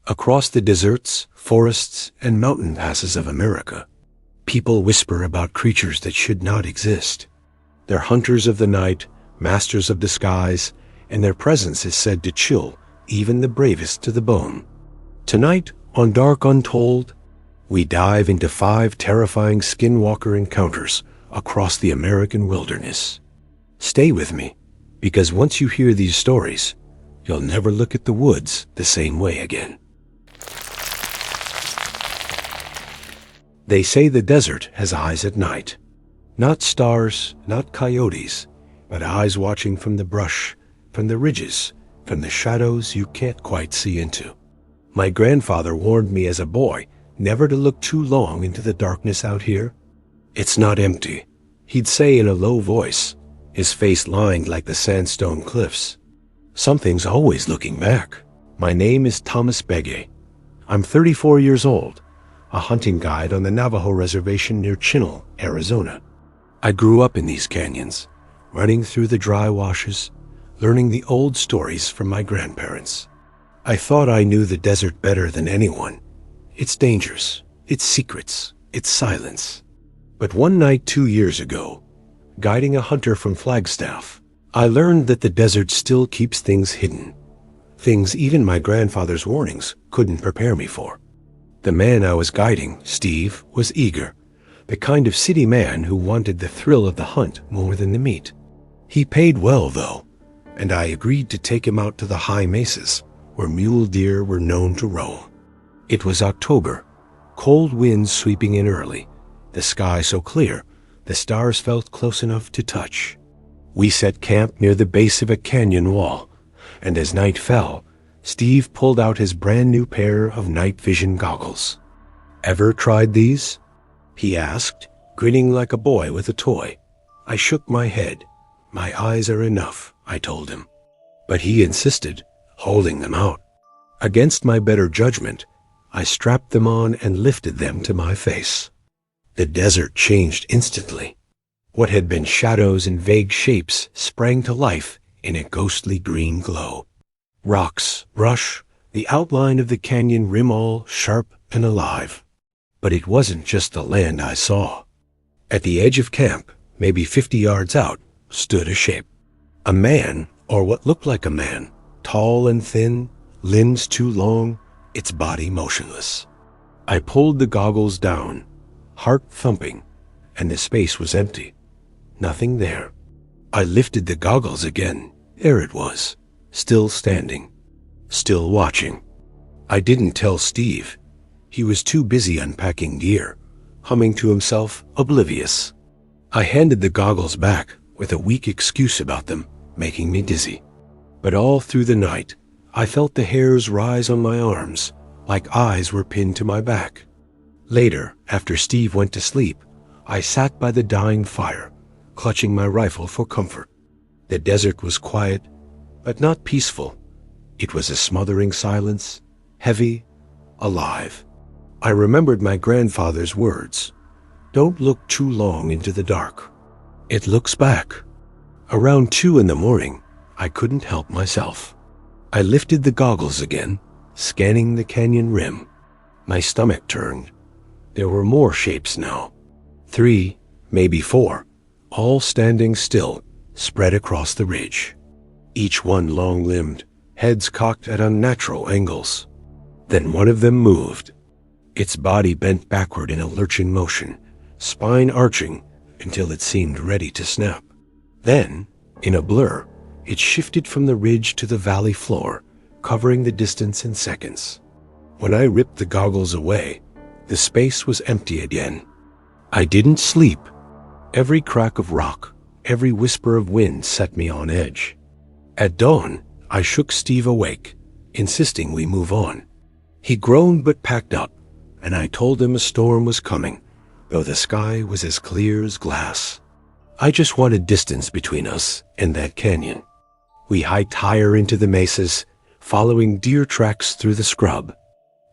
Across the deserts, forests, and mountain passes of America, people whisper about creatures that should not exist. They're hunters of the night, masters of disguise, and their presence is said to chill even the bravest to the bone. Tonight, on Dark Untold, we dive into 5 terrifying skinwalker encounters across the American wilderness. Stay with me, because once you hear these stories, you'll never look at the woods the same way again. They say the desert has eyes at night. Not stars, not coyotes, but eyes watching from the brush, from the ridges, from the shadows you can't quite see into. My grandfather warned me as a boy never to look too long into the darkness out here. It's not empty, he'd say in a low voice, his face lined like the sandstone cliffs. Something's always looking back. My name is Thomas Begay. I'm 34 years old, a hunting guide on the Navajo reservation near Chinle, Arizona. I grew up in these canyons, running through the dry washes, learning the old stories from my grandparents. I thought I knew the desert better than anyone. Its dangers, its secrets, its silence. But one night 2 years ago, guiding a hunter from Flagstaff, I learned that the desert still keeps things hidden. Things even my grandfather's warnings couldn't prepare me for. The man I was guiding, Steve, was eager, the kind of city man who wanted the thrill of the hunt more than the meat. He paid well, though, and I agreed to take him out to the high mesas, where mule deer were known to roam. It was October, cold winds sweeping in early, the sky so clear the stars felt close enough to touch. We set camp near the base of a canyon wall, and as night fell, Steve pulled out his brand new pair of night vision goggles. "Ever tried these?" he asked, grinning like a boy with a toy. I shook my head. "My eyes are enough," I told him. But he insisted, holding them out. Against my better judgment, I strapped them on and lifted them to my face. The desert changed instantly. What had been shadows and vague shapes sprang to life in a ghostly green glow. Rocks, brush, the outline of the canyon rim all sharp and alive. But it wasn't just the land I saw. At the edge of camp, maybe 50 yards out, stood a shape. A man, or what looked like a man, tall and thin, limbs too long, its body motionless. I pulled the goggles down, heart thumping, and the space was empty. Nothing there. I lifted the goggles again. There it was, still standing, still watching. I didn't tell Steve. He was too busy unpacking gear, humming to himself, oblivious. I handed the goggles back with a weak excuse about them making me dizzy. But all through the night, I felt the hairs rise on my arms, like eyes were pinned to my back. Later, after Steve went to sleep, I sat by the dying fire, clutching my rifle for comfort. The desert was quiet, but not peaceful. It was a smothering silence, heavy, alive. I remembered my grandfather's words. Don't look too long into the dark. It looks back. Around 2 in the morning, I couldn't help myself. I lifted the goggles again, scanning the canyon rim. My stomach turned. There were more shapes now. 3, maybe 4, all standing still, spread across the ridge. Each one long-limbed, heads cocked at unnatural angles. Then one of them moved. Its body bent backward in a lurching motion, spine arching until it seemed ready to snap. Then, in a blur, it shifted from the ridge to the valley floor, covering the distance in seconds. When I ripped the goggles away, the space was empty again. I didn't sleep. Every crack of rock, every whisper of wind set me on edge. At dawn, I shook Steve awake, insisting we move on. He groaned but packed up, and I told him a storm was coming, though the sky was as clear as glass. I just wanted distance between us and that canyon. We hiked higher into the mesas, following deer tracks through the scrub.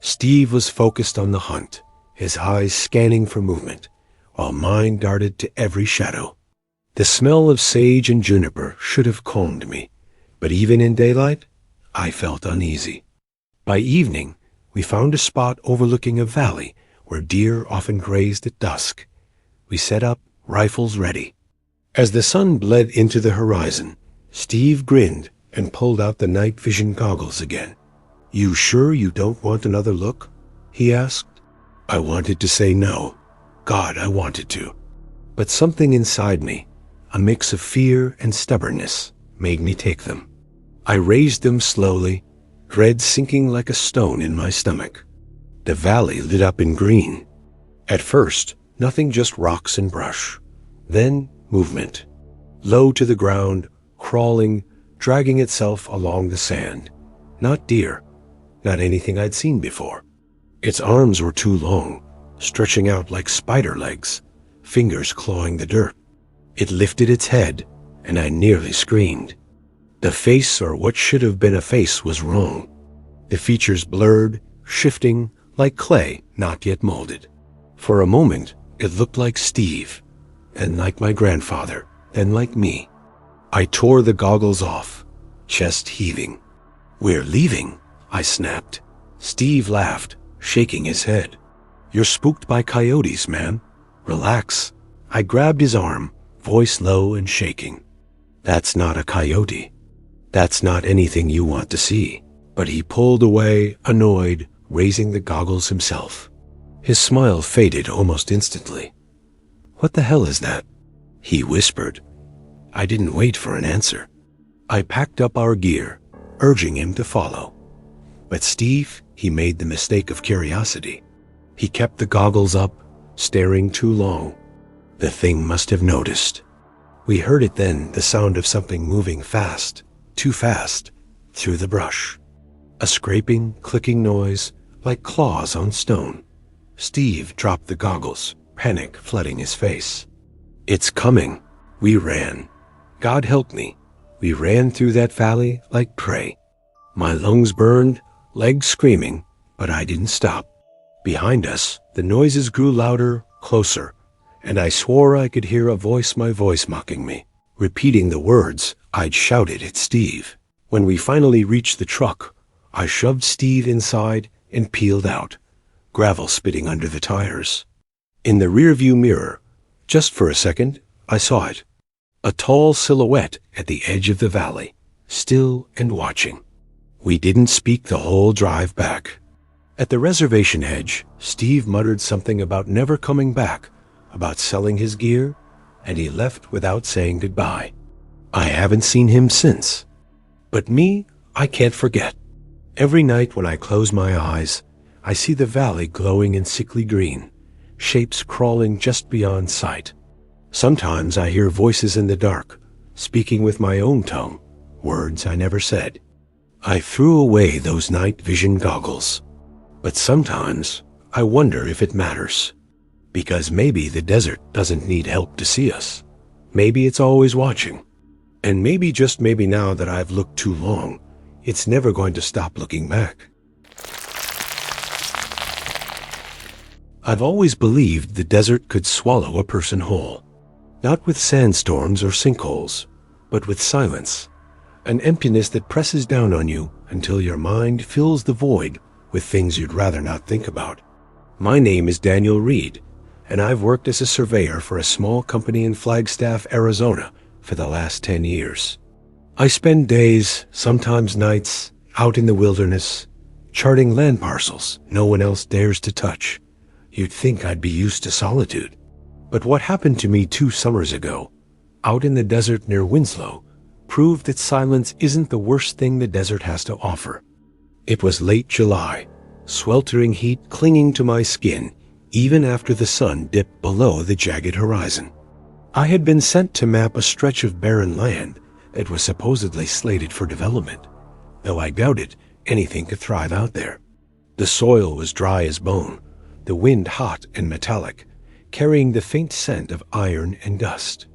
Steve was focused on the hunt, his eyes scanning for movement, while mine darted to every shadow. The smell of sage and juniper should have calmed me, but even in daylight, I felt uneasy. By evening, We found a spot overlooking a valley where deer often grazed at dusk. We set up, rifles ready. As the sun bled into the horizon, Steve grinned and pulled out the night vision goggles again. "You sure you don't want another look?" he asked. I wanted to say no. God, I wanted to. But something inside me, a mix of fear and stubbornness, made me take them. I raised them slowly, dread sinking like a stone in my stomach. The valley lit up in green. At first, nothing, just rocks and brush. Then, movement. Low to the ground, crawling, dragging itself along the sand. Not deer, not anything I'd seen before. Its arms were too long, stretching out like spider legs, fingers clawing the dirt. It lifted its head, and I nearly screamed. The face, or what should have been a face, was wrong. The features blurred, shifting, like clay not yet molded. For a moment, it looked like Steve, and like my grandfather, then like me. I tore the goggles off, chest heaving. "We're leaving," I snapped. Steve laughed, shaking his head. "You're spooked by coyotes, man. Relax." I grabbed his arm, voice low and shaking. "That's not a coyote. That's not anything you want to see." But he pulled away, annoyed, raising the goggles himself. His smile faded almost instantly. "What the hell is that?" he whispered. I didn't wait for an answer. I packed up our gear, urging him to follow. But Steve, he made the mistake of curiosity. He kept the goggles up, staring too long. The thing must have noticed. We heard it then, the sound of something moving fast, too fast, through the brush. A scraping, clicking noise, like claws on stone. Steve dropped the goggles, panic flooding his face. "It's coming." We ran. God help me. We ran through that valley like prey. My lungs burned, legs screaming, but I didn't stop. Behind us, the noises grew louder, closer, and I swore I could hear my voice mocking me, repeating the words I'd shouted at Steve. When we finally reached the truck, I shoved Steve inside and peeled out, gravel spitting under the tires. In the rearview mirror, just for a second, I saw it. A tall silhouette at the edge of the valley, still and watching. We didn't speak the whole drive back. At the reservation edge, Steve muttered something about never coming back, about selling his gear, and he left without saying goodbye. I haven't seen him since. But me, I can't forget. Every night when I close my eyes, I see the valley glowing in sickly green, shapes crawling just beyond sight. Sometimes I hear voices in the dark, speaking with my own tongue, words I never said. I threw away those night vision goggles. But sometimes I wonder if it matters. Because maybe the desert doesn't need help to see us. Maybe it's always watching. And maybe, just maybe, now that I've looked too long, it's never going to stop looking back. I've always believed the desert could swallow a person whole. Not with sandstorms or sinkholes, but with silence. An emptiness that presses down on you until your mind fills the void with things you'd rather not think about. My name is Daniel Reed, and I've worked as a surveyor for a small company in Flagstaff, Arizona for the last 10 years. I spend days, sometimes nights, out in the wilderness, charting land parcels no one else dares to touch. You'd think I'd be used to solitude. But what happened to me 2 summers ago, out in the desert near Winslow, proved that silence isn't the worst thing the desert has to offer. It was late July, sweltering heat clinging to my skin even after the sun dipped below the jagged horizon. I had been sent to map a stretch of barren land that was supposedly slated for development, though I doubted anything could thrive out there. The soil was dry as bone, the wind hot and metallic, carrying the faint scent of iron and dust.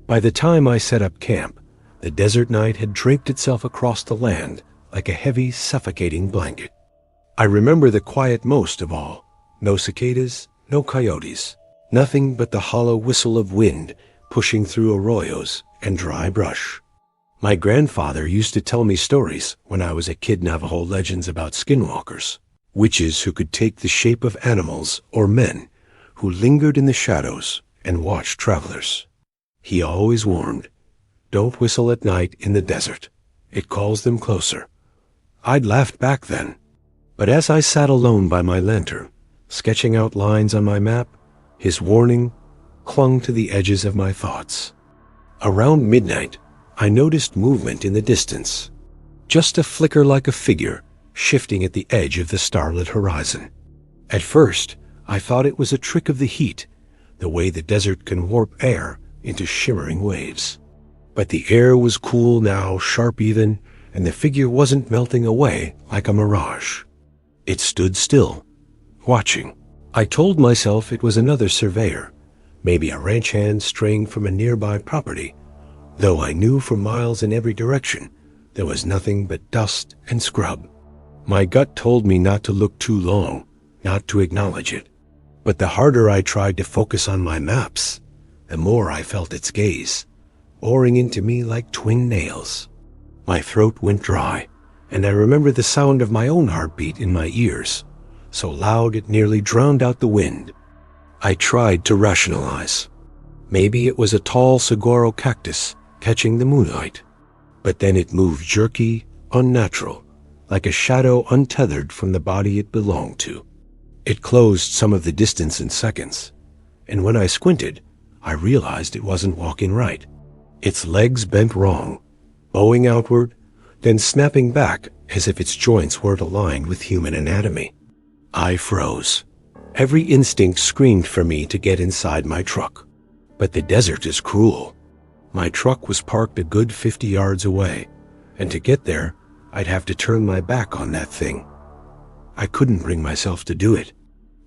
By the time I set up camp, the desert night had draped itself across the land like a heavy, suffocating blanket. I remember the quiet most of all. No cicadas, no coyotes, nothing but the hollow whistle of wind pushing through arroyos and dry brush. My grandfather used to tell me stories when I was a kid, Navajo legends about skinwalkers. Witches who could take the shape of animals or men who lingered in the shadows and watched travelers. He always warned, "Don't whistle at night in the desert. It calls them closer." I'd laughed back then, but as I sat alone by my lantern, sketching out lines on my map, his warning clung to the edges of my thoughts. Around midnight, I noticed movement in the distance, just a flicker like a figure shifting at the edge of the starlit horizon. At first, I thought it was a trick of the heat, the way the desert can warp air into shimmering waves. But the air was cool now, sharp even, and the figure wasn't melting away like a mirage. It stood still, watching. I told myself it was another surveyor, maybe a ranch hand straying from a nearby property, though I knew for miles in every direction there was nothing but dust and scrub. My gut told me not to look too long, not to acknowledge it. But the harder I tried to focus on my maps, the more I felt its gaze, boring into me like twin nails. My throat went dry, and I remember the sound of my own heartbeat in my ears, so loud it nearly drowned out the wind. I tried to rationalize. Maybe it was a tall saguaro cactus catching the moonlight, but then it moved jerky, unnatural, like a shadow untethered from the body it belonged to. It closed some of the distance in seconds, and when I squinted, I realized it wasn't walking right. Its legs bent wrong, bowing outward, then snapping back as if its joints weren't aligned with human anatomy. I froze. Every instinct screamed for me to get inside my truck. But the desert is cruel. My truck was parked a good 50 yards away, and to get there, I'd have to turn my back on that thing. I couldn't bring myself to do it.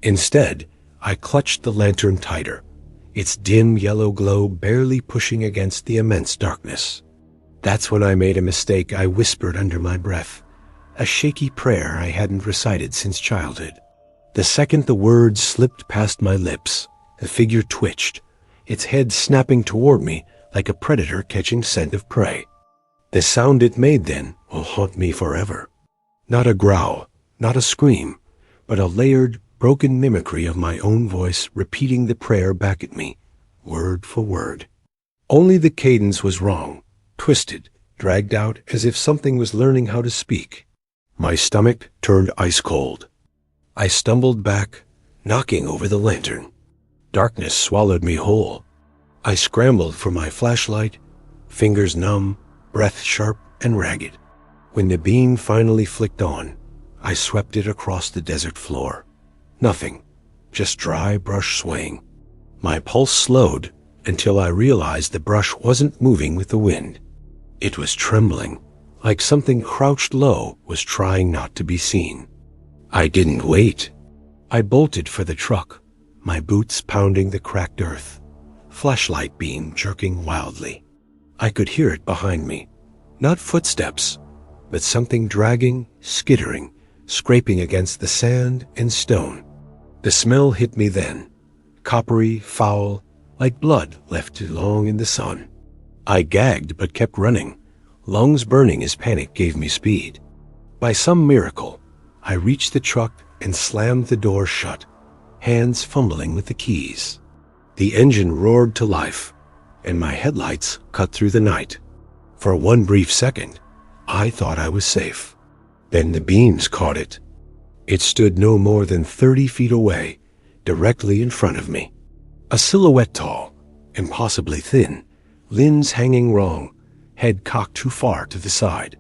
Instead, I clutched the lantern tighter, its dim yellow glow barely pushing against the immense darkness. That's when I made a mistake I whispered under my breath, a shaky prayer I hadn't recited since childhood. The second the words slipped past my lips, the figure twitched, its head snapping toward me like a predator catching scent of prey. The sound it made then will haunt me forever. Not a growl, not a scream, but a layered, broken mimicry of my own voice repeating the prayer back at me, word for word. Only the cadence was wrong, twisted, dragged out as if something was learning how to speak. My stomach turned ice cold. I stumbled back, knocking over the lantern. Darkness swallowed me whole. I scrambled for my flashlight, fingers numb, breath sharp and ragged. When the beam finally flicked on, I swept it across the desert floor. Nothing, just dry brush swaying. My pulse slowed until I realized the brush wasn't moving with the wind. It was trembling, like something crouched low was trying not to be seen. I didn't wait. I bolted for the truck, my boots pounding the cracked earth, flashlight beam jerking wildly. I could hear it behind me, not footsteps, but something dragging, skittering, scraping against the sand and stone. The smell hit me then, coppery, foul, like blood left too long in the sun. I gagged but kept running, lungs burning as panic gave me speed. By some miracle, I reached the truck and slammed the door shut, hands fumbling with the keys. The engine roared to life, and my headlights cut through the night. For one brief second, I thought I was safe. Then the beams caught it. It stood no more than 30 feet away, directly in front of me. A silhouette tall, impossibly thin, limbs hanging wrong, head cocked too far to the side.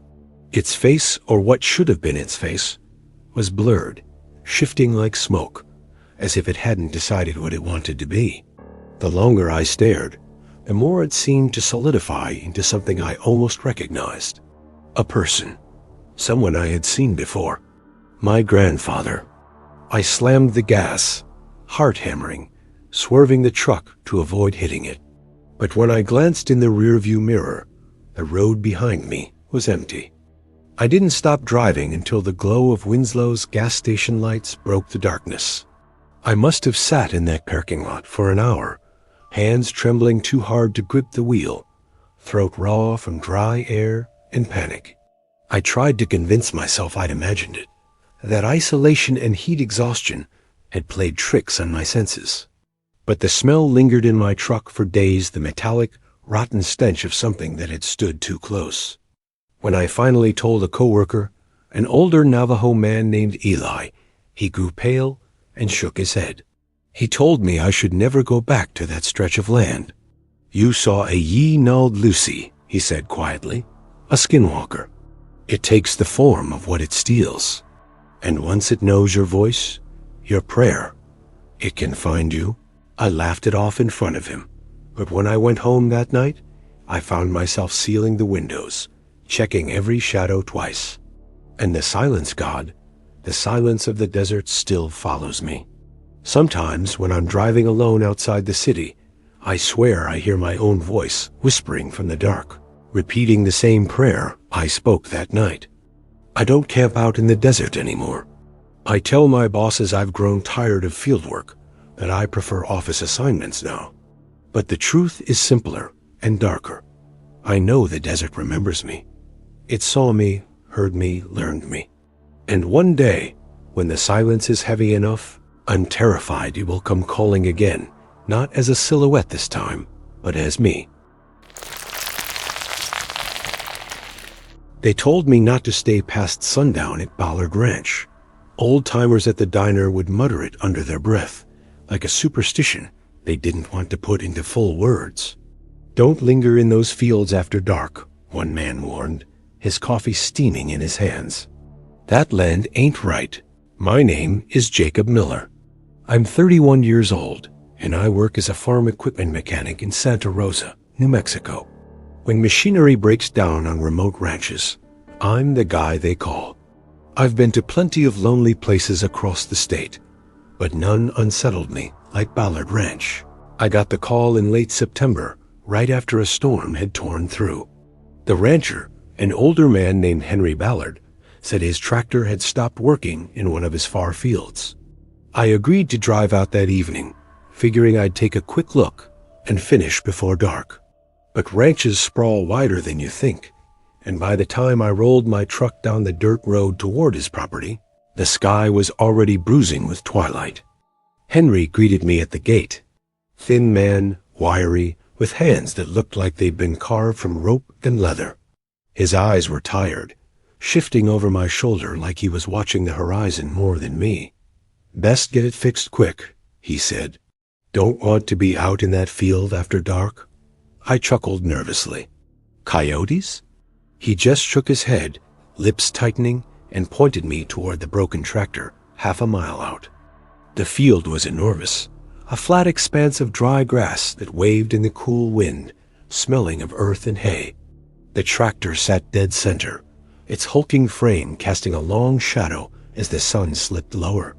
Its face, or what should have been its face, was blurred, shifting like smoke, as if it hadn't decided what it wanted to be. The longer I stared, the more it seemed to solidify into something I almost recognized. A person, someone I had seen before. My grandfather. I slammed the gas, heart hammering, swerving the truck to avoid hitting it. But when I glanced in the rearview mirror, the road behind me was empty. I didn't stop driving until the glow of Winslow's gas station lights broke the darkness. I must have sat in that parking lot for an hour, hands trembling too hard to grip the wheel, throat raw from dry air and panic. I tried to convince myself I'd imagined it, that isolation and heat exhaustion had played tricks on my senses. But the smell lingered in my truck for days, the metallic, rotten stench of something that had stood too close. When I finally told a coworker, an older Navajo man named Eli, he grew pale and shook his head. He told me I should never go back to that stretch of land. "You saw a ye-nulled Lucy," he said quietly, "a skinwalker. It takes the form of what it steals. And once it knows your voice, your prayer, it can find you." I laughed it off in front of him, but when I went home that night, I found myself sealing the windows, checking every shadow twice. And the silence god, the silence of the desert, still follows me. Sometimes when I'm driving alone outside the city, I swear I hear my own voice whispering from the dark, repeating the same prayer I spoke that night. I don't camp out in the desert anymore. I tell my bosses I've grown tired of fieldwork, that I prefer office assignments now. But the truth is simpler and darker. I know the desert remembers me. It saw me, heard me, learned me. And one day, when the silence is heavy enough, I'm terrified it will come calling again, not as a silhouette this time, but as me. They told me not to stay past sundown at Ballard Ranch. Old-timers at the diner would mutter it under their breath, like a superstition they didn't want to put into full words. "Don't linger in those fields after dark," one man warned, his coffee steaming in his hands. "That land ain't right. My name is Jacob Miller. I'm 31 years old, and I work as a farm equipment mechanic in Santa Rosa, New Mexico. When machinery breaks down on remote ranches, I'm the guy they call. I've been to plenty of lonely places across the state, but none unsettled me like Ballard Ranch. I got the call in late September, right after a storm had torn through. The rancher, an older man named Henry Ballard, said his tractor had stopped working in one of his far fields. I agreed to drive out that evening, figuring I'd take a quick look and finish before dark. But ranches sprawl wider than you think, and by the time I rolled my truck down the dirt road toward his property, the sky was already bruising with twilight. Henry greeted me at the gate. Thin man, wiry, with hands that looked like they'd been carved from rope and leather. His eyes were tired, shifting over my shoulder like he was watching the horizon more than me. "Best get it fixed quick," he said. "Don't want to be out in that field after dark." I chuckled nervously. "Coyotes?" He just shook his head, lips tightening, and pointed me toward the broken tractor, half a mile out. The field was enormous, a flat expanse of dry grass that waved in the cool wind, smelling of earth and hay. The tractor sat dead center, its hulking frame casting a long shadow as the sun slipped lower.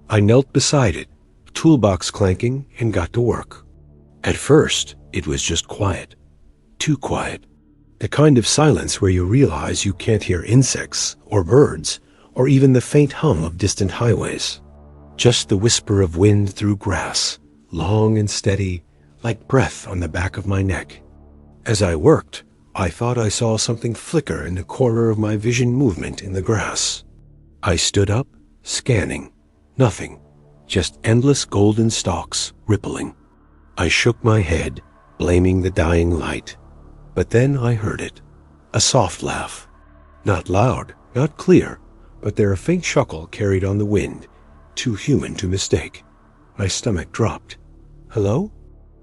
I knelt beside it, toolbox clanking, and got to work. At first, it was just quiet. Too quiet. The kind of silence where you realize you can't hear insects or birds or even the faint hum of distant highways. Just the whisper of wind through grass, long and steady, like breath on the back of my neck. As I worked, I thought I saw something flicker in the corner of my vision movement in the grass. I stood up, scanning. Nothing. Just endless golden stalks rippling. I shook my head, blaming the dying light. But then I heard it. A soft laugh. Not loud, not clear, but there a faint chuckle carried on the wind, too human to mistake. My stomach dropped. "Hello?"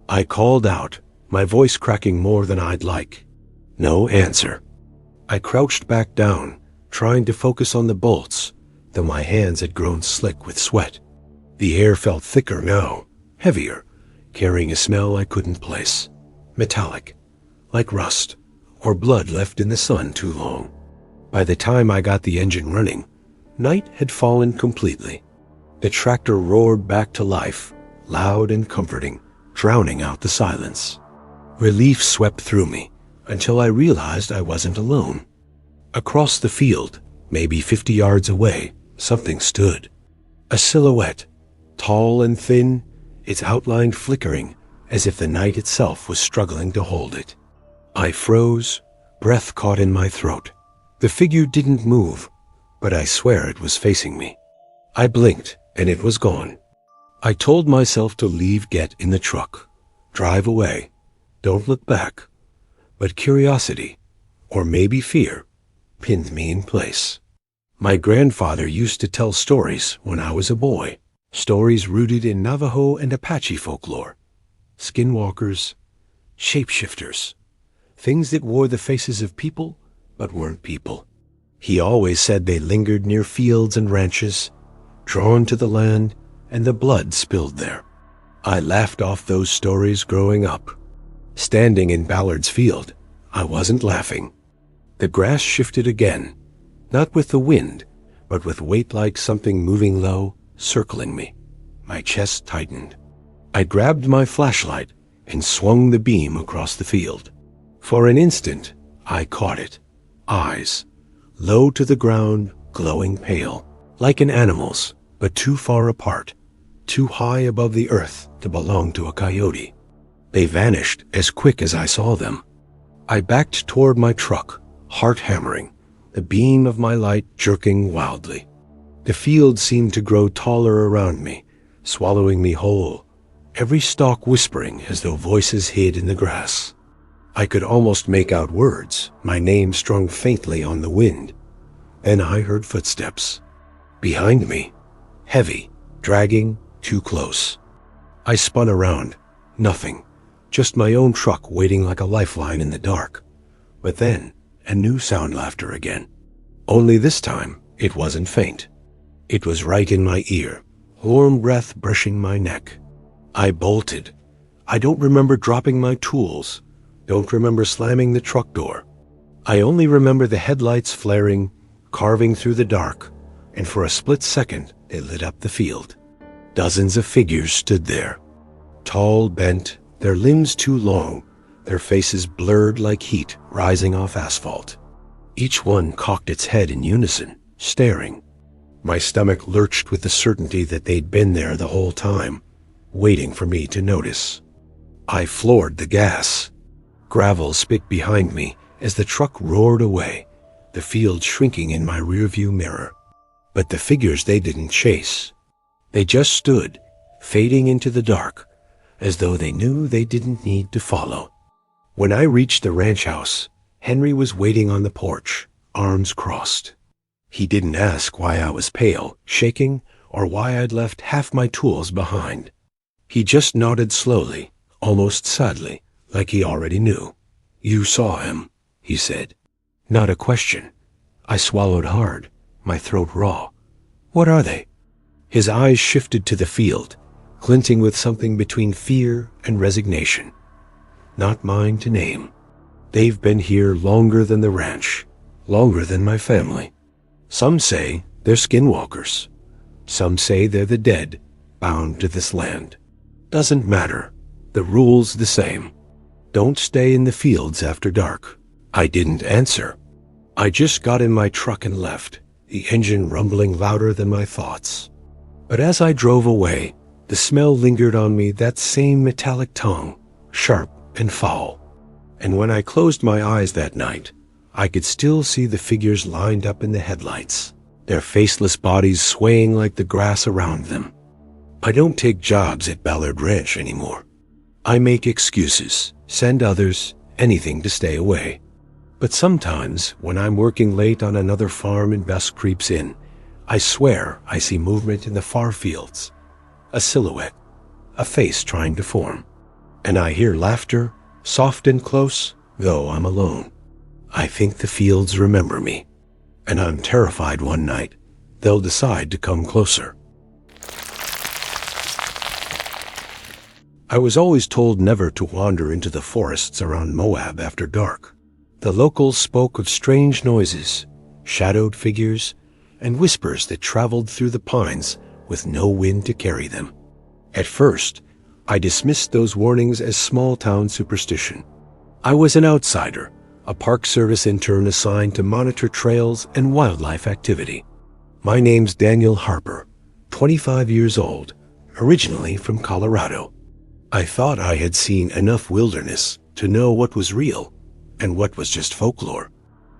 I called out, my voice cracking more than I'd like. No answer. I crouched back down, trying to focus on the bolts, though my hands had grown slick with sweat. The air felt thicker now, heavier, carrying a smell I couldn't place. Metallic, like rust, or blood left in the sun too long. By the time I got the engine running, night had fallen completely. The tractor roared back to life, loud and comforting, drowning out the silence. Relief swept through me, until I realized I wasn't alone. Across the field, maybe 50 yards away, something stood. A silhouette, tall and thin, its outline flickering, as if the night itself was struggling to hold it. I froze, breath caught in my throat. The figure didn't move, but I swear it was facing me. I blinked, and it was gone. I told myself to get in the truck, drive away, don't look back. But curiosity, or maybe fear, pinned me in place. My grandfather used to tell stories when I was a boy, stories rooted in Navajo and Apache folklore, skinwalkers, shapeshifters, things that wore the faces of people but weren't people. He always said they lingered near fields and ranches, drawn to the land and the blood spilled there. I laughed off those stories growing up. Standing in Ballard's field, I wasn't laughing. The grass shifted again, not with the wind, but with weight like something moving low, circling me. My chest tightened. I grabbed my flashlight and swung the beam across the field. For an instant, I caught it. Eyes, low to the ground, glowing pale, like an animal's, but too far apart, too high above the earth to belong to a coyote. They vanished as quick as I saw them. I backed toward my truck, heart hammering, the beam of my light jerking wildly. The field seemed to grow taller around me, swallowing me whole, every stalk whispering as though voices hid in the grass. I could almost make out words, my name strung faintly on the wind. Then I heard footsteps. Behind me, heavy, dragging, too close. I spun around. Nothing. Just my own truck waiting like a lifeline in the dark. But then, a new sound laughter again. Only this time, it wasn't faint. It was right in my ear, warm breath brushing my neck. I bolted. I don't remember dropping my tools. Don't remember slamming the truck door. I only remember the headlights flaring, carving through the dark, and for a split second, they lit up the field. Dozens of figures stood there. Tall, bent, their limbs too long, their faces blurred like heat rising off asphalt. Each one cocked its head in unison, staring. My stomach lurched with the certainty that they'd been there the whole time, waiting for me to notice. I floored the gas. Gravel spit behind me as the truck roared away, the field shrinking in my rearview mirror. But the figures they didn't chase. They just stood, fading into the dark, as though they knew they didn't need to follow. When I reached the ranch house, Henry was waiting on the porch, arms crossed. He didn't ask why I was pale, shaking, or why I'd left half my tools behind. He just nodded slowly, almost sadly, like he already knew. "You saw him," he said. Not a question. I swallowed hard, my throat raw. "What are they?" His eyes shifted to the field, glinting with something between fear and resignation. Not mine to name. They've been here longer than the ranch, longer than my family. Some say they're skinwalkers. Some say they're the dead, bound to this land. Doesn't matter. The rule's the same. Don't stay in the fields after dark. I didn't answer. I just got in my truck and left, the engine rumbling louder than my thoughts. But as I drove away, the smell lingered on me, that same metallic tongue, sharp and foul. And when I closed my eyes that night, I could still see the figures lined up in the headlights, their faceless bodies swaying like the grass around them. I don't take jobs at Ballard Ranch anymore. I make excuses, send others, anything to stay away. But sometimes, when I'm working late on another farm and dusk creeps in, I swear I see movement in the far fields. A silhouette, a face trying to form. And I hear laughter, soft and close, though I'm alone. I think the fields remember me. And I'm terrified one night they'll decide to come closer. I was always told never to wander into the forests around Moab after dark. The locals spoke of strange noises, shadowed figures, and whispers that traveled through the pines with no wind to carry them. At first, I dismissed those warnings as small-town superstition. I was an outsider, a Park Service intern assigned to monitor trails and wildlife activity. My name's Daniel Harper, 25 years old, originally from Colorado. I thought I had seen enough wilderness to know what was real and what was just folklore.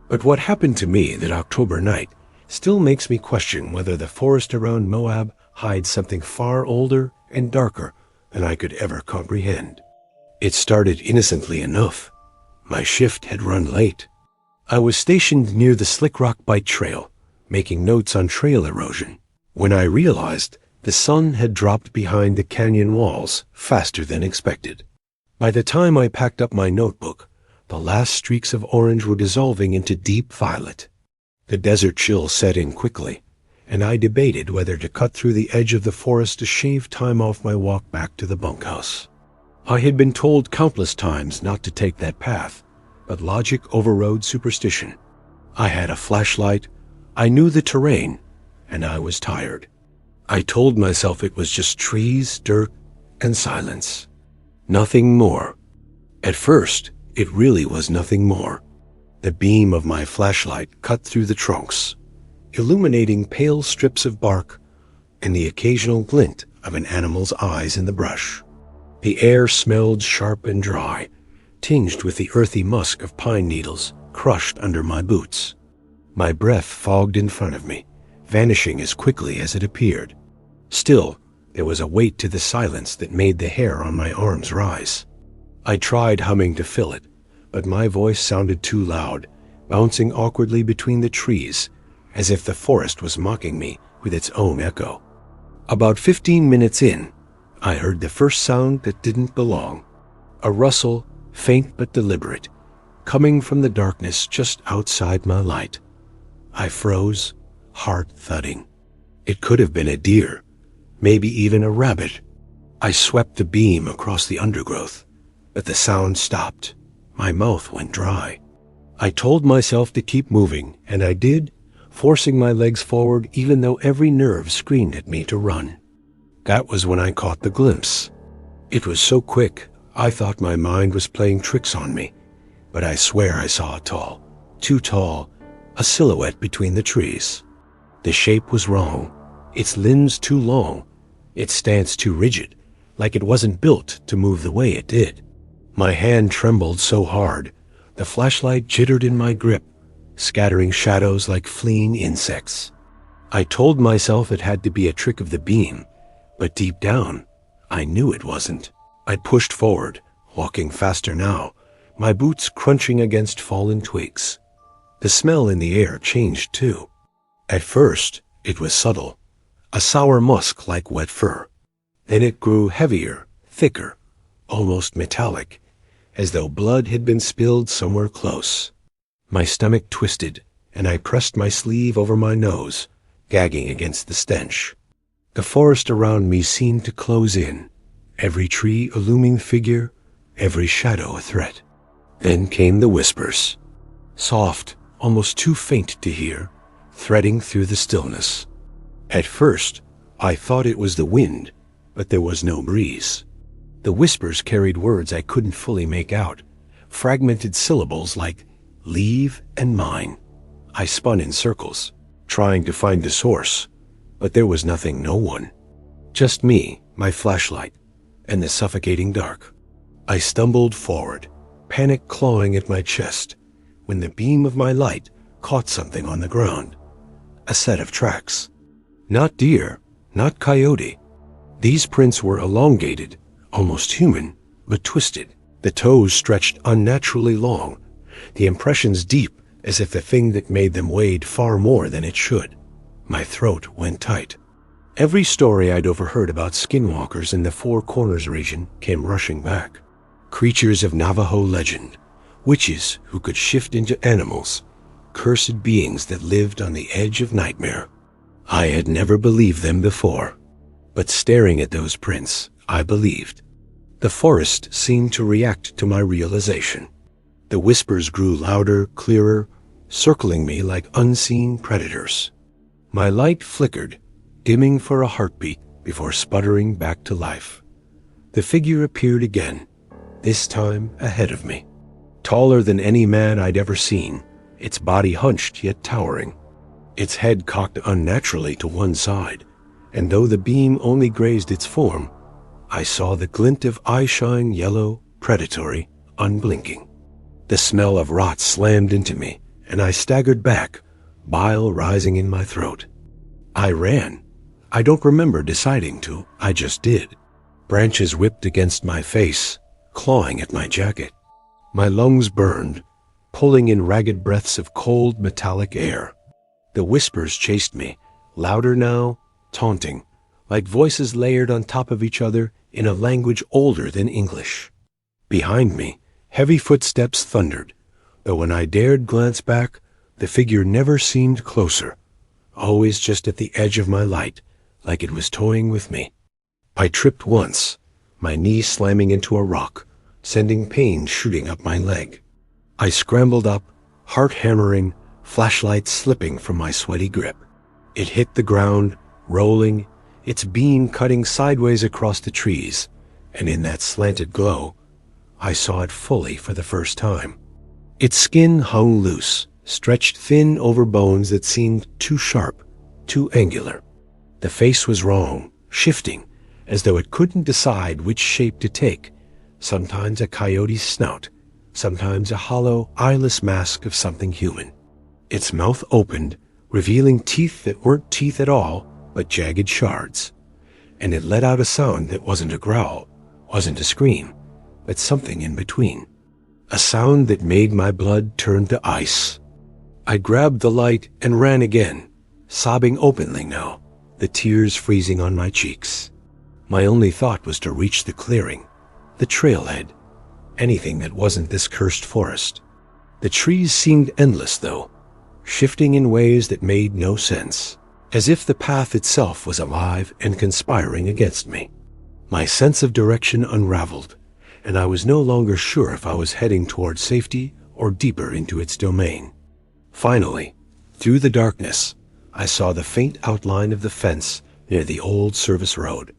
But what happened to me that October night still makes me question whether the forest around Moab hides something far older and darker than I could ever comprehend. It started innocently enough. My shift had run late. I was stationed near the Slick Rock Bite Trail, making notes on trail erosion, when I realized the sun had dropped behind the canyon walls faster than expected. By the time I packed up my notebook, the last streaks of orange were dissolving into deep violet. The desert chill set in quickly, and I debated whether to cut through the edge of the forest to shave time off my walk back to the bunkhouse. I had been told countless times not to take that path, but logic overrode superstition. I had a flashlight, I knew the terrain, and I was tired. I told myself it was just trees, dirt, and silence. Nothing more. At first, it really was nothing more. The beam of my flashlight cut through the trunks, illuminating pale strips of bark and the occasional glint of an animal's eyes in the brush. The air smelled sharp and dry, tinged with the earthy musk of pine needles crushed under my boots. My breath fogged in front of me, vanishing as quickly as it appeared. Still, there was a weight to the silence that made the hair on my arms rise. I tried humming to fill it, but my voice sounded too loud, bouncing awkwardly between the trees, as if the forest was mocking me with its own echo. About 15 minutes in, I heard the first sound that didn't belong. A rustle, faint but deliberate, coming from the darkness just outside my light. I froze, heart thudding. It could have been a deer, maybe even a rabbit. I swept the beam across the undergrowth, but the sound stopped. My mouth went dry. I told myself to keep moving, and I did, forcing my legs forward even though every nerve screamed at me to run. That was when I caught the glimpse. It was so quick, I thought my mind was playing tricks on me, but I swear I saw too tall, a silhouette between the trees. The shape was wrong, its limbs too long, its stance too rigid, like it wasn't built to move the way it did. My hand trembled so hard, the flashlight jittered in my grip, scattering shadows like fleeing insects. I told myself it had to be a trick of the beam, but deep down, I knew it wasn't. I pushed forward, walking faster now, my boots crunching against fallen twigs. The smell in the air changed too. At first, it was subtle, a sour musk like wet fur. Then it grew heavier, thicker, almost metallic, as though blood had been spilled somewhere close. My stomach twisted, and I pressed my sleeve over my nose, gagging against the stench. The forest around me seemed to close in, every tree a looming figure, every shadow a threat. Then came the whispers, soft, almost too faint to hear, threading through the stillness. At first, I thought it was the wind, but there was no breeze. The whispers carried words I couldn't fully make out, fragmented syllables like leave and mine. I spun in circles, trying to find the source, but there was nothing, no one. Just me, my flashlight, and the suffocating dark. I stumbled forward, panic clawing at my chest, when the beam of my light caught something on the ground. A set of tracks. Not deer, not coyote. These prints were elongated, almost human, but twisted. The toes stretched unnaturally long, the impressions deep, as if the thing that made them weighed far more than it should. My throat went tight. Every story I'd overheard about skinwalkers in the Four Corners region came rushing back. Creatures of Navajo legend, witches who could shift into animals, cursed beings that lived on the edge of nightmare. I had never believed them before, but staring at those prints, I believed. The forest seemed to react to my realization. The whispers grew louder, clearer, circling me like unseen predators. My light flickered, dimming for a heartbeat before sputtering back to life. The figure appeared again, this time ahead of me. Taller than any man I'd ever seen, its body hunched yet towering. Its head cocked unnaturally to one side, and though the beam only grazed its form, I saw the glint of eye-shine yellow, predatory, unblinking. The smell of rot slammed into me, and I staggered back, bile rising in my throat. I ran. I don't remember deciding to, I just did. Branches whipped against my face, clawing at my jacket. My lungs burned, pulling in ragged breaths of cold, metallic air. The whispers chased me, louder now, taunting, like voices layered on top of each other in a language older than English. Behind me, heavy footsteps thundered, though when I dared glance back, the figure never seemed closer, always just at the edge of my light, like it was toying with me. I tripped once, my knee slamming into a rock, sending pain shooting up my leg. I scrambled up, heart hammering, flashlight slipping from my sweaty grip. It hit the ground, rolling, its beam cutting sideways across the trees, and in that slanted glow, I saw it fully for the first time. Its skin hung loose, stretched thin over bones that seemed too sharp, too angular. The face was wrong, shifting, as though it couldn't decide which shape to take, sometimes a coyote's snout, sometimes a hollow, eyeless mask of something human. Its mouth opened, revealing teeth that weren't teeth at all, but jagged shards, and it let out a sound that wasn't a growl, wasn't a scream, but something in between. A sound that made my blood turn to ice. I grabbed the light and ran again, sobbing openly now, the tears freezing on my cheeks. My only thought was to reach the clearing, the trailhead, anything that wasn't this cursed forest. The trees seemed endless, though, shifting in ways that made no sense, as if the path itself was alive and conspiring against me. My sense of direction unraveled, and I was no longer sure if I was heading toward safety or deeper into its domain. Finally, through the darkness, I saw the faint outline of the fence near the old service road.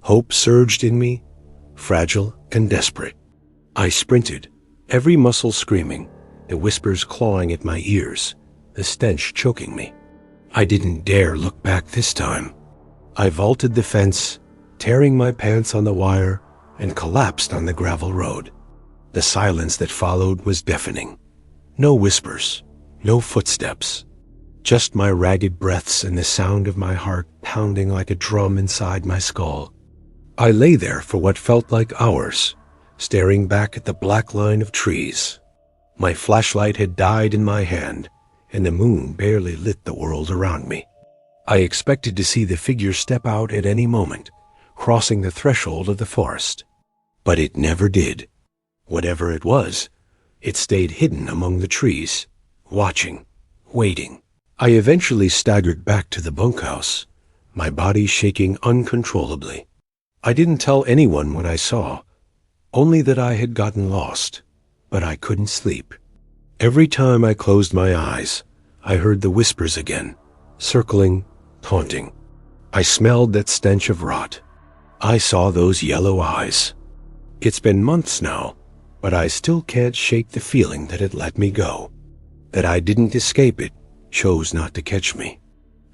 Hope surged in me, fragile and desperate. I sprinted, every muscle screaming, the whispers clawing at my ears, the stench choking me. I didn't dare look back this time. I vaulted the fence, tearing my pants on the wire, and collapsed on the gravel road. The silence that followed was deafening. No whispers, no footsteps, just my ragged breaths and the sound of my heart pounding like a drum inside my skull. I lay there for what felt like hours, staring back at the black line of trees. My flashlight had died in my hand, and the moon barely lit the world around me. I expected to see the figure step out at any moment, crossing the threshold of the forest. But it never did. Whatever it was, it stayed hidden among the trees, watching, waiting. I eventually staggered back to the bunkhouse, my body shaking uncontrollably. I didn't tell anyone what I saw, only that I had gotten lost, but I couldn't sleep. Every time I closed my eyes, I heard the whispers again, circling, taunting. I smelled that stench of rot. I saw those yellow eyes. It's been months now, but I still can't shake the feeling that it let me go, that I didn't escape it, chose not to catch me.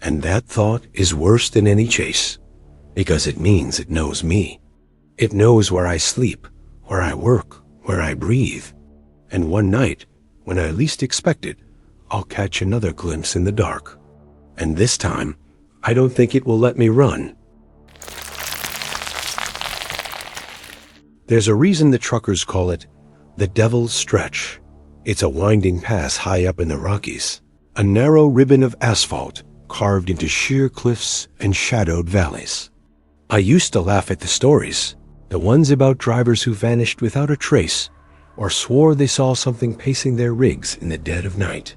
And that thought is worse than any chase, because it means it knows me. It knows where I sleep, where I work, where I breathe. And one night, when I least expect it, I'll catch another glimpse in the dark. And this time, I don't think it will let me run. There's a reason the truckers call it the Devil's Stretch. It's a winding pass high up in the Rockies, a narrow ribbon of asphalt carved into sheer cliffs and shadowed valleys. I used to laugh at the stories, the ones about drivers who vanished without a trace or swore they saw something pacing their rigs in the dead of night.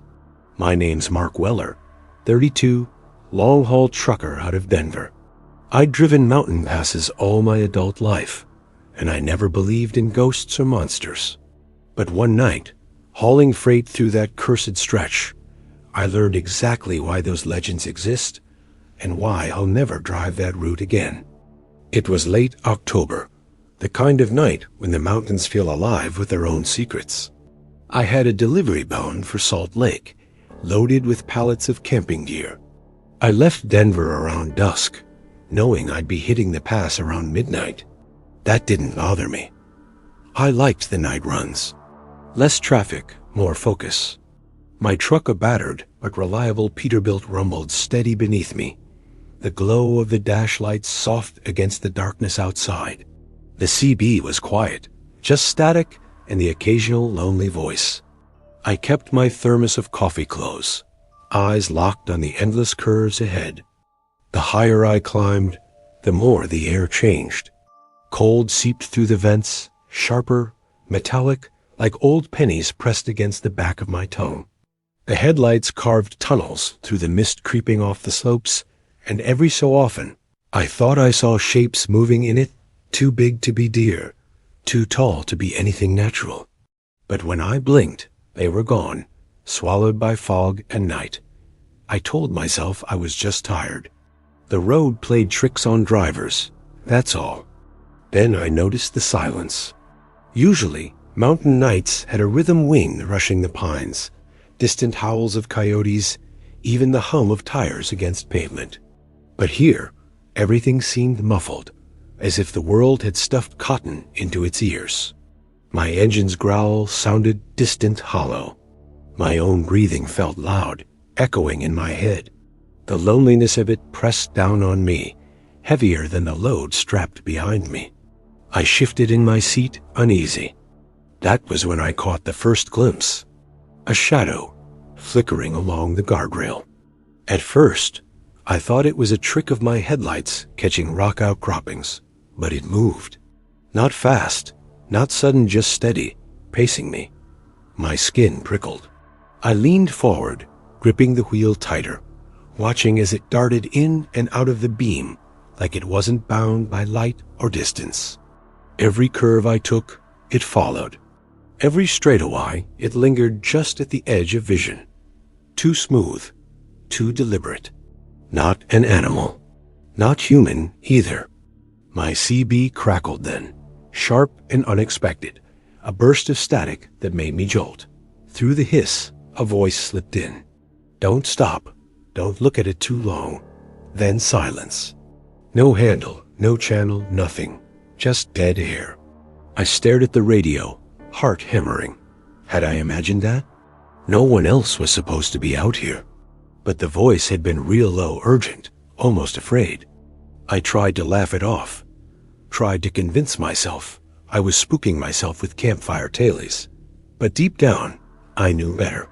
My name's Mark Weller, 32, long-haul trucker out of Denver. I'd driven mountain passes all my adult life, and I never believed in ghosts or monsters. But one night, hauling freight through that cursed stretch, I learned exactly why those legends exist and why I'll never drive that route again. It was late October, the kind of night when the mountains feel alive with their own secrets. I had a delivery bound for Salt Lake, loaded with pallets of camping gear. I left Denver around dusk, knowing I'd be hitting the pass around midnight. That didn't bother me. I liked the night runs. Less traffic, more focus. My truck a battered but reliable Peterbilt rumbled steady beneath me, the glow of the dash lights soft against the darkness outside. The CB was quiet, just static and the occasional lonely voice. I kept my thermos of coffee close, eyes locked on the endless curves ahead. The higher I climbed, the more the air changed. Cold seeped through the vents, sharper, metallic, like old pennies pressed against the back of my tongue. The headlights carved tunnels through the mist creeping off the slopes, and every so often, I thought I saw shapes moving in it, too big to be deer, too tall to be anything natural. But when I blinked, they were gone, swallowed by fog and night. I told myself I was just tired. The road played tricks on drivers, that's all. Then I noticed the silence. Usually, mountain nights had a rhythm wind rushing the pines, distant howls of coyotes, even the hum of tires against pavement. But here, everything seemed muffled, as if the world had stuffed cotton into its ears. My engine's growl sounded distant, hollow. My own breathing felt loud, echoing in my head. The loneliness of it pressed down on me, heavier than the load strapped behind me. I shifted in my seat, uneasy. That was when I caught the first glimpse. A shadow, flickering along the guardrail. At first, I thought it was a trick of my headlights catching rock outcroppings, but it moved. Not fast, not sudden, just steady, pacing me. My skin prickled. I leaned forward, gripping the wheel tighter, watching as it darted in and out of the beam like it wasn't bound by light or distance. Every curve I took, it followed. Every straightaway, it lingered just at the edge of vision. Too smooth, too deliberate. Not an animal. Not human either. My CB crackled then, sharp and unexpected, a burst of static that made me jolt. Through the hiss, a voice slipped in. Don't stop. Don't look at it too long. Then silence. No handle, no channel, nothing. Just dead air. I stared at the radio, heart hammering. Had I imagined that? No one else was supposed to be out here. But the voice had been real low, urgent, almost afraid. I tried to laugh it off. Tried to convince myself I was spooking myself with campfire tales. But deep down, I knew better.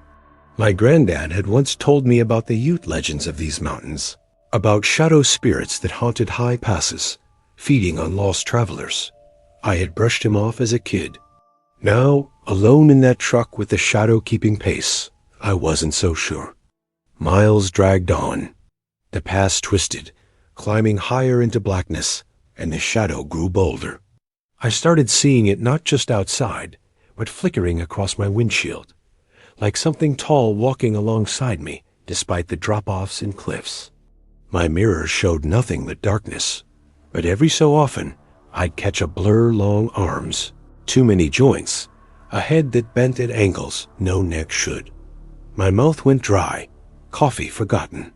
My granddad had once told me about the Ute legends of these mountains, about shadow spirits that haunted high passes, feeding on lost travelers. I had brushed him off as a kid. Now, alone in that truck with the shadow keeping pace, I wasn't so sure. Miles dragged on. The pass twisted, climbing higher into blackness, and the shadow grew bolder. I started seeing it not just outside, but flickering across my windshield, like something tall walking alongside me, despite the drop-offs and cliffs. My mirror showed nothing but darkness, but every so often, I'd catch a blur, long arms, too many joints, a head that bent at angles no neck should. My mouth went dry, coffee forgotten.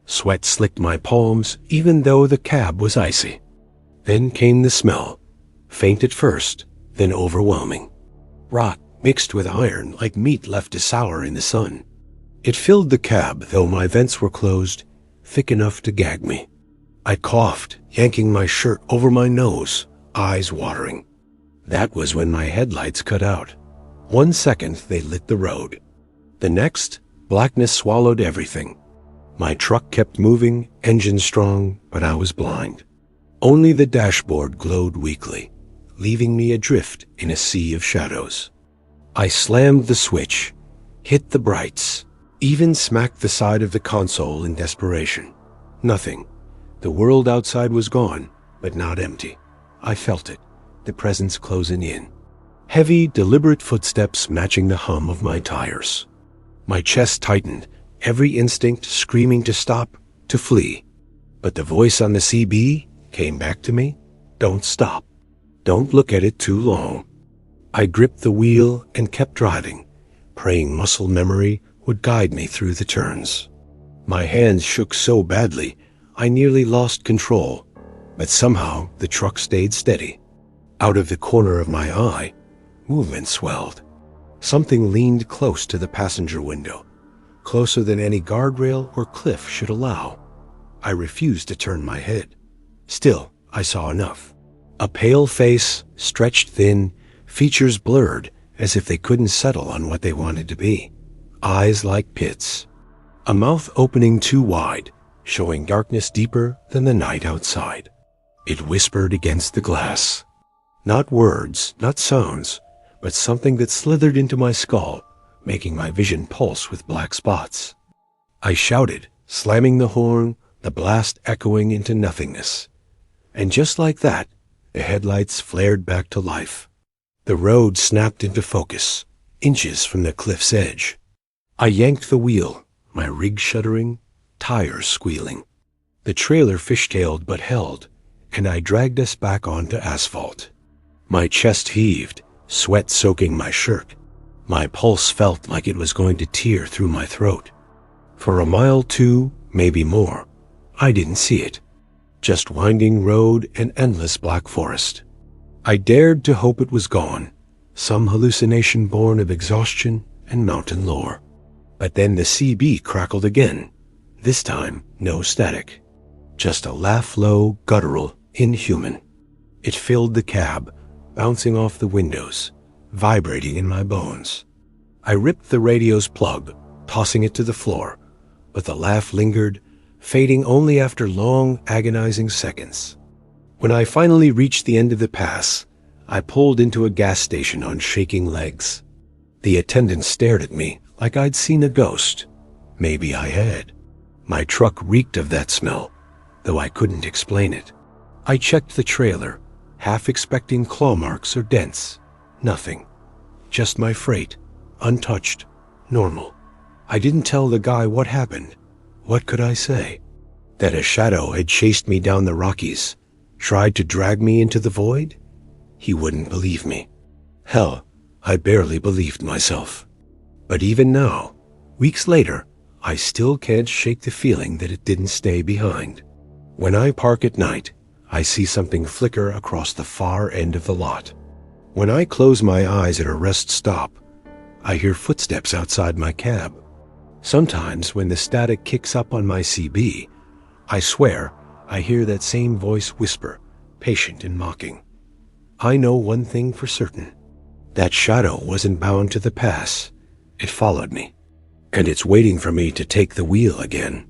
Sweat slicked my palms, even though the cab was icy. Then came the smell, faint at first, then overwhelming. Rot mixed with iron like meat left to sour in the sun. It filled the cab, though my vents were closed, thick enough to gag me. I coughed, yanking my shirt over my nose, eyes watering. That was when my headlights cut out. 1 second they lit the road. The next, blackness swallowed everything. My truck kept moving, engine strong, but I was blind. Only the dashboard glowed weakly, leaving me adrift in a sea of shadows. I slammed the switch, hit the brights, even smacked the side of the console in desperation. Nothing. The world outside was gone, but not empty. I felt it, the presence closing in. Heavy, deliberate footsteps matching the hum of my tires. My chest tightened, every instinct screaming to stop, to flee. But the voice on the CB came back to me. Don't stop. Don't look at it too long. I gripped the wheel and kept driving, praying muscle memory would guide me through the turns. My hands shook so badly, I nearly lost control, but somehow the truck stayed steady. Out of the corner of my eye, movement swelled. Something leaned close to the passenger window, closer than any guardrail or cliff should allow. I refused to turn my head. Still, I saw enough. A pale face, stretched thin, features blurred as if they couldn't settle on what they wanted to be. Eyes like pits. A mouth opening too wide, showing darkness deeper than the night outside. It whispered against the glass. Not words, not sounds, but something that slithered into my skull, making my vision pulse with black spots. I shouted, slamming the horn, the blast echoing into nothingness. And just like that, the headlights flared back to life. The road snapped into focus, inches from the cliff's edge. I yanked the wheel, my rig shuddering, tires squealing. The trailer fishtailed but held, and I dragged us back onto asphalt. My chest heaved, sweat soaking my shirt. My pulse felt like it was going to tear through my throat. For a mile, 2, maybe more, I didn't see it. Just winding road and endless black forest. I dared to hope it was gone, some hallucination born of exhaustion and mountain lore. But then the CB crackled again. This time, no static. Just a laugh low, guttural, inhuman. It filled the cab, bouncing off the windows, vibrating in my bones. I ripped the radio's plug, tossing it to the floor, but the laugh lingered, fading only after long, agonizing seconds. When I finally reached the end of the pass, I pulled into a gas station on shaking legs. The attendant stared at me like I'd seen a ghost. Maybe I had. My truck reeked of that smell, though I couldn't explain it. I checked the trailer, half expecting claw marks or dents. Nothing. Just my freight, untouched, normal. I didn't tell the guy what happened. What could I say? That a shadow had chased me down the Rockies, tried to drag me into the void? He wouldn't believe me. Hell, I barely believed myself. But even now, weeks later, I still can't shake the feeling that it didn't stay behind. When I park at night, I see something flicker across the far end of the lot. When I close my eyes at a rest stop, I hear footsteps outside my cab. Sometimes when the static kicks up on my CB, I swear I hear that same voice whisper, patient and mocking. I know one thing for certain. That shadow wasn't bound to the pass. It followed me, and it's waiting for me to take the wheel again.